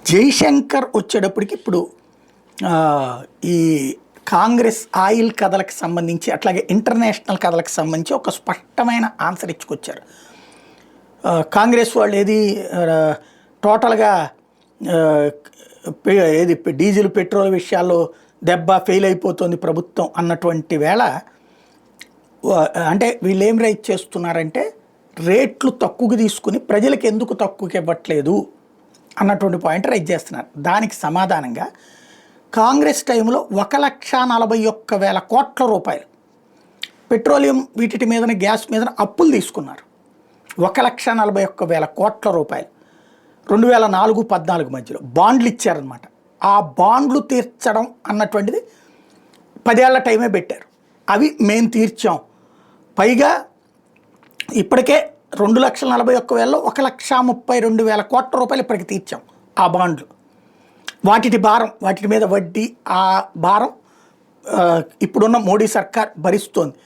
జైశంకర్ వచ్చేటప్పటికి ఇప్పుడు ఈ కాంగ్రెస్ ఆయిల్ కథలకు సంబంధించి అట్లాగే ఇంటర్నేషనల్ కథలకు సంబంధించి ఒక స్పష్టమైన ఆన్సర్ ఇచ్చుకొచ్చారు. కాంగ్రెస్ వాళ్ళు ఏది టోటల్గా ఏది డీజిల్ పెట్రోల్ విషయాల్లో దెబ్బ ఫెయిల్ అయిపోతుంది ప్రభుత్వం అన్నటువంటి వేళ అంటే వీళ్ళు ఏం రైట్ చేస్తున్నారంటే రేట్లు తక్కువకి తీసుకుని ప్రజలకు ఎందుకు తక్కువకి ఇవ్వట్లేదు అన్నటువంటి పాయింట్ రైట్ చేస్తున్నారు. దానికి సమాధానంగా కాంగ్రెస్ టైంలో 1,41,000 కోట్ల రూపాయలు పెట్రోలియం వీటి మీదన గ్యాస్ మీదన అప్పులు తీసుకున్నారు. 1,41,000 కోట్ల రూపాయలు 2004-14 మధ్యలో బాండ్లు ఇచ్చారనమాట. ఆ బాండ్లు తీర్చడం అన్నటువంటిది 10 ఏళ్ల టైమే పెట్టారు. అవి మేము తీర్చాం. పైగా ఇప్పటికే 2,41,000లో 1,32,000 కోట్ల రూపాయలు ఇప్పటికి తీర్చాం ఆ బాండ్లు. వాటి భారం, వాటి మీద వడ్డీ, ఆ భారం ఇప్పుడున్న మోడీ సర్కార్ భరిస్తోంది.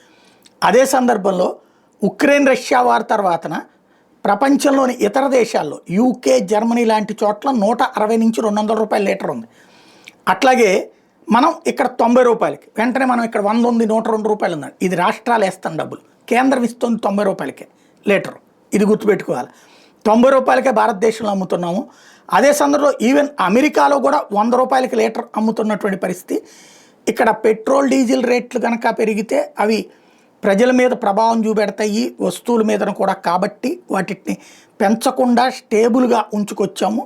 అదే సందర్భంలో ఉక్రెయిన్ రష్యా వార్ తర్వాతన ప్రపంచంలోని ఇతర దేశాల్లో యూకే, జర్మనీ లాంటి చోట్ల 160 నుంచి 200 రూపాయల లీటర్ ఉంది. అట్లాగే మనం ఇక్కడ 90 రూపాయలకి, వెంటనే మనం ఇక్కడ 100 ఉంది, 102 రూపాయలు ఉందండి. ఇది రాష్ట్రాలు వేస్తాం డబ్బులు, కేంద్రం ఇస్తుంది 90 రూపాయలకే లీటరు. ఇది గుర్తుపెట్టుకోవాలి. 90 రూపాయలకే భారతదేశంలో అమ్ముతున్నాము. అదే సందర్భంలో ఈవెన్ అమెరికాలో కూడా 100 రూపాయలకి లీటర్ అమ్ముతున్నటువంటి పరిస్థితి. ఇక్కడ పెట్రోల్ డీజిల్ రేట్లు కనుక పెరిగితే అవి ప్రజల మీద ప్రభావం చూపెడతాయి, వస్తువుల మీద కూడా. కాబట్టి వాటిని పెంచకుండా స్టేబుల్గా ఉంచుకొచ్చాము.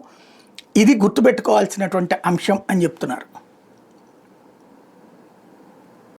ఇది గుర్తుపెట్టుకోవాల్సినటువంటి అంశం అని చెప్తున్నారు.